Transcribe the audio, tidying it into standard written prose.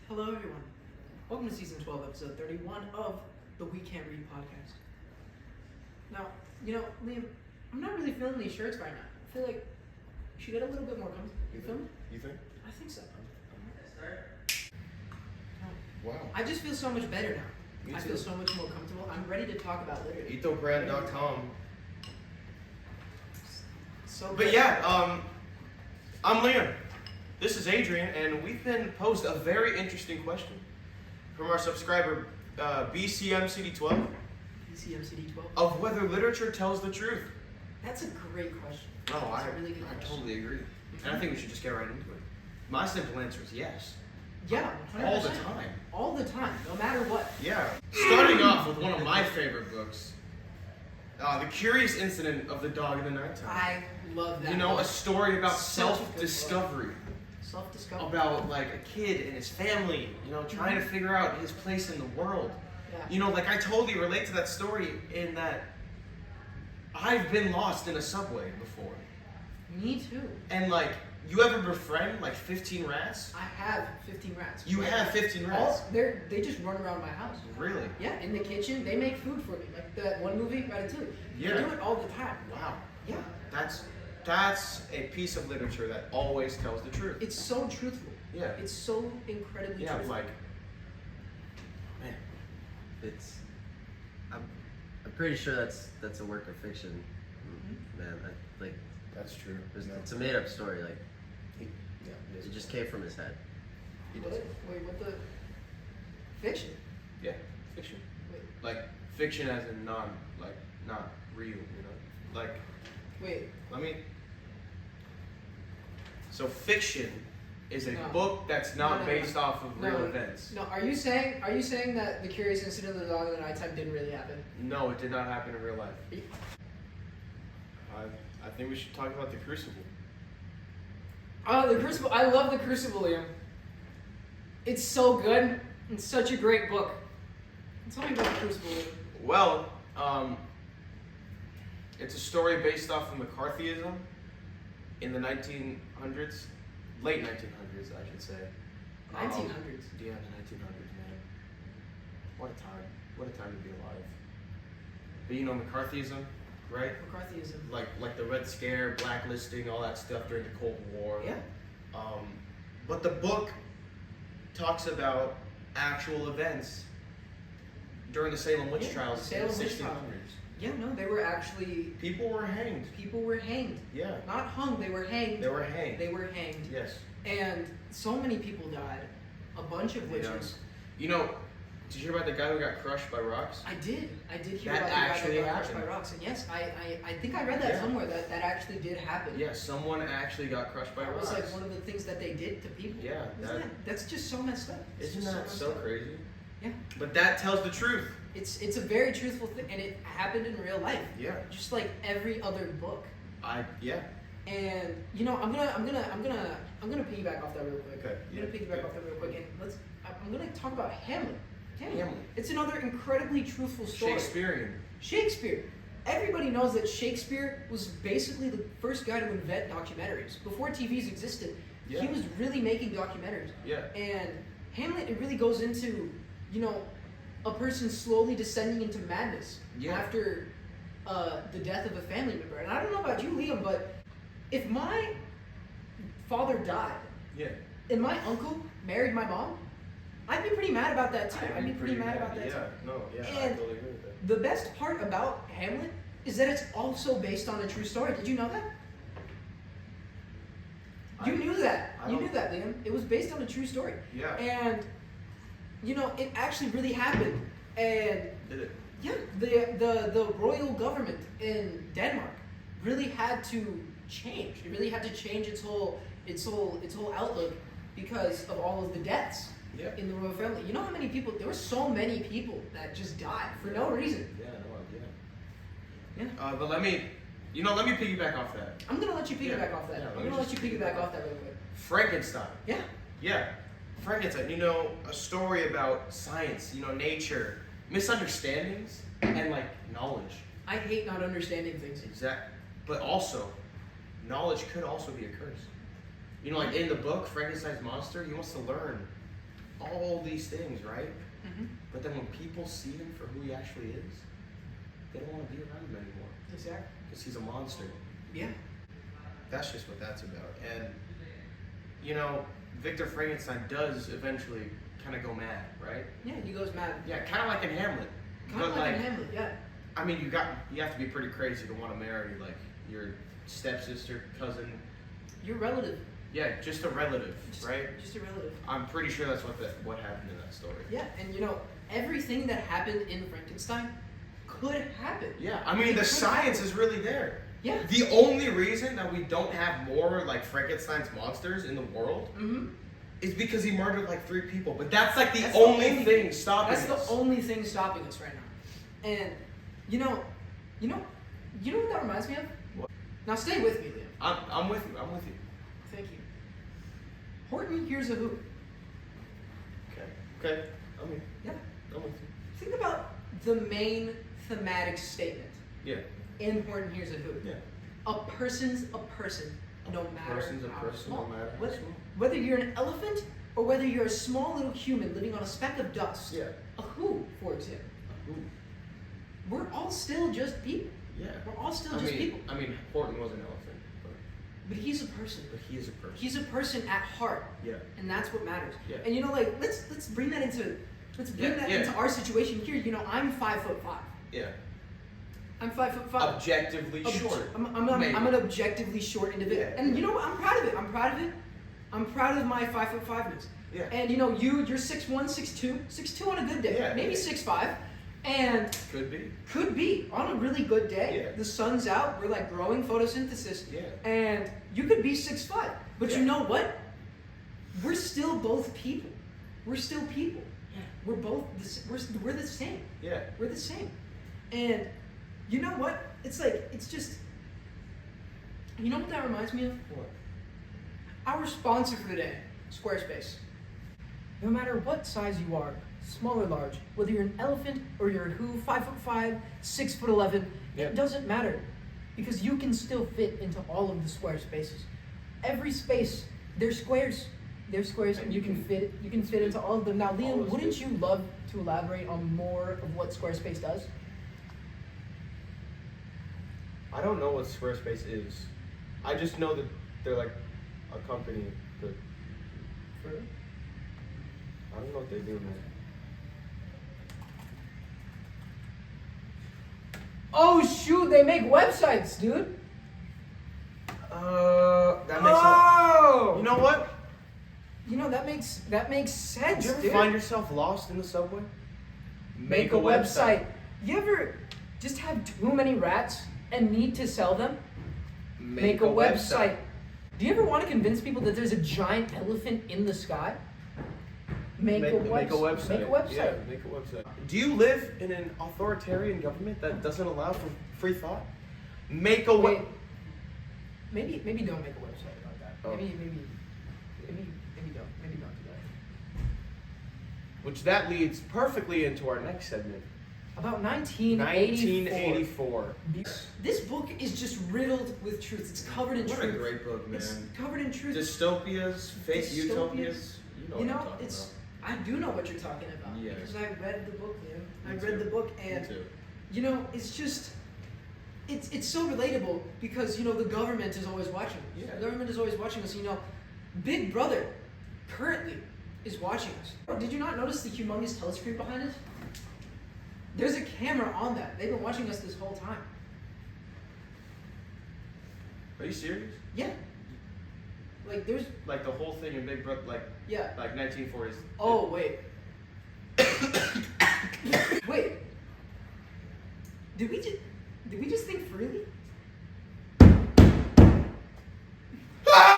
Hello, everyone. Welcome to Season 12, Episode 31 of the We Can't Read podcast. Now, Liam, I'm not really feeling these shirts right now. I feel like we should get a little bit more comfortable. You feel me? You think? I think so. Wow. I just feel so much better now. Me I too. feel so much more comfortable. I'm ready to talk about literature. EthoBrand.com. So But good. yeah, I'm Liam. This is Adrian, and we've been posed a very interesting question from our subscriber, BCMCD12, ECMCD 12. of whether literature tells the truth. That's a great question. No, That's I a really good question. totally agree. And I think we should just get right into it. My simple answer is yes. Yeah, 100%. All the time. All the time, no matter what. Yeah. Starting off with one of my favorite books, The Curious Incident of the Dog in the Nighttime. I love that. You know, a book. story about Such a good book. self-discovery. Self-discovery. About like a kid and his family, trying to figure out his place in the world. Yeah. I totally relate to that story in that I've been lost in a subway before. Me too. And you ever befriend 15 rats? I have 15 rats. You have 15 rats? They just run around my house. Really? Yeah, in the kitchen, they make food for me. Like that one movie, Ratatouille. Yeah. They do it all the time. Wow. Yeah. That's a piece of literature that always tells the truth. It's so truthful. Yeah. It's so incredibly Yeah, truthful. man. I'm pretty sure that's a work of fiction, man. That's true. It's a made up story. Yeah, It just came from his head. What the fiction? Yeah, fiction. Wait. Fiction as in not real, Wait. So fiction is a No. book that's not No. based off of real No. events. No, are you saying that the curious incident of the dog in the nighttime didn't really happen? No, it did not happen in real life. I think we should talk about The Crucible. Oh, The Crucible. I love The Crucible, Liam. It's so good. It's such a great book. Tell me about The Crucible, Liam. Well, it's a story based off of McCarthyism in the 1900s, late 1900s, I should say. 1900s. Yeah, the 1900s, man. What a time. What a time to be alive. But McCarthyism, right? McCarthyism. Like the Red Scare, blacklisting, all that stuff during the Cold War. Yeah. But the book talks about actual events during the Salem witch trials Salem in the witch 1600s. trials. Yeah, no, they were actually... People were hanged. People were hanged. Yeah. Not hung, they were hanged. They were hanged. They were hanged. Yes. And so many people died. A bunch of witches. Did you hear about the guy who got crushed by rocks? I did hear That about actually the guy that got crushed happened. by rocks. And yes, I think I read that Yeah. somewhere that actually did happen. Yeah, someone actually got crushed by That rocks. was one of the things that they did to people. Yeah, That's just so messed up. It's Isn't just that messed so up. crazy? Yeah. But that tells the truth. It's a very truthful thing, and it happened in real life. Yeah. Just like every other book. Yeah. And I'm gonna piggyback off that real quick. Okay. I'm gonna piggyback off that real quick, and I'm gonna talk about Hamlet. Hamlet. It's another incredibly truthful story. Shakespearean. Shakespeare. Everybody knows that Shakespeare was basically the first guy to invent documentaries. Before TVs existed, Yeah. he was really making documentaries. Yeah. And Hamlet, it really goes into, a person slowly descending into madness after the death of a family member. And I don't know about you, Liam, but if my father died Yeah. and my uncle married my mom, I'd be pretty mad about that too. I'd be pretty mad about that too. I And totally agree with that. the best part about Hamlet is that it's also based on a true story. Did you know that? You knew that. You knew that, Liam. It was based on a true story. Yeah. And it actually really happened. And Did it? yeah, the royal government in Denmark really had to change. It really had to change its whole outlook because of all of the deaths in the royal family. You know how many people? There were so many people that just died for no reason. Yeah, no idea. Yeah. But let me piggyback off that. I'm gonna let you piggyback Yeah. off that. Yeah, I'm gonna let you piggyback off that real quick. Frankenstein. Yeah. Yeah. Frankenstein, a story about science, nature, misunderstandings, and knowledge. I hate not understanding things. Exact. But also, knowledge could also be a curse. In the book, Frankenstein's monster, he wants to learn all these things, right? Mm-hmm. But then when people see him for who he actually is, they don't want to be around him anymore Exactly. because he's a monster. Yeah. That's just what that's about. And, you know, Victor Frankenstein does eventually kind of go mad, right? Yeah, he goes mad. Yeah, kind of like in Hamlet. Kind of But, like in Hamlet, yeah. I mean, you have to be pretty crazy to want to marry, like, your stepsister, cousin. Your relative. Yeah, just a relative, right? Just a relative. I'm pretty sure that's what happened in that story. Yeah, and you know, everything that happened in Frankenstein could happen. Yeah, I mean, It the could science happen. is really there. Yeah. The only reason that we don't have more, like, Frankenstein's monsters in the world Mm-hmm. is because he murdered, like, 3 people. But that's, like, the That's only thing stopping That's us. the only thing stopping us right now. And you know what that reminds me of? What? Now stay with me, Liam. I'm with you. I'm with you. Thank you. Horton Hears a Who. Okay. I'm with Yeah. I'm with you. Think about the main thematic statement Yeah. in Horton Hears a Who. Yeah. A person's a person, no matter Person's a how person, small. no matter how whether, small. whether you're an elephant or whether you're a small little human living on a speck of dust. Yeah. A who, for example. Ooh. We're all still just people. Yeah. We're all still I just mean, people. I mean, Horton was an elephant, But he's a person. but he is a person. He's a person at heart, Yeah. and that's what matters. Yeah. And you know, like let's bring that into Yeah. into our situation here. You know, I'm 5'5". Yeah. I'm 5'5". Objectively short. Maybe. I'm an objectively short individual, Yeah. and you know what? I'm proud of it. I'm proud of it. I'm proud of my 5'5"ness. Yeah. And you know, you're 6'1", 6'2" on a good day. Yeah. Maybe 6'5", and Could be. could be on a really good day. Yeah. The sun's out. We're like growing photosynthesis. Yeah. And you could be 6'5", but Yeah. you know what? We're still both people. We're still people. Yeah. We're both we're the same. Yeah. We're the same. And you know what? It's like it's just. You know what that reminds me of? What? Our sponsor for the day, Squarespace. No matter what size you are, small or large, whether you're an elephant or you're a who, 5'5", 6'11", Yeah. it doesn't matter, because you can still fit into all of the square spaces. Every space, they're squares. They're squares, and you can fit. You can fit into all of them. Now, All Liam, those wouldn't spaces. you love to elaborate on more of what Squarespace does? I don't know what Squarespace is. I just know that they're like a company that I don't know what they do, man. Oh shoot! They make websites, dude. That makes Oh! You know what? You know that makes sense. Did you ever dude. find yourself lost in the subway? Make a website. You ever just have too many rats and need to sell them? Make a website. Do you ever want to convince people that there's a giant elephant in the sky? Make a website. Make a website. Make a website. Yeah, make a website. Do you live in an authoritarian government that doesn't allow for free thought? Make a Wait. web. Maybe don't make a website about that. Oh. Maybe don't do that. Which that leads perfectly into our next segment. About 1984. 1984. This book is just riddled with truth. It's covered in What truth. a great book, man. It's covered in truth. Dystopias, fake Dystopias. utopias. You know You what know, I'm talking it's. about. I do know what you're talking about Yeah. because I read the book, man. I Me read too. the book, and Me too. you know, it's just. It's so relatable because you know the government is always watching us. Yeah. The government is always watching us. You know, Big Brother currently is watching us. Did you not notice the humongous telescreen behind us? There's a camera on that. They've been watching us this whole time. Are you serious? Yeah. Like there's Like the whole thing in Big Brother, like yeah. 1940s. Oh wait. Wait. Did we just think freely?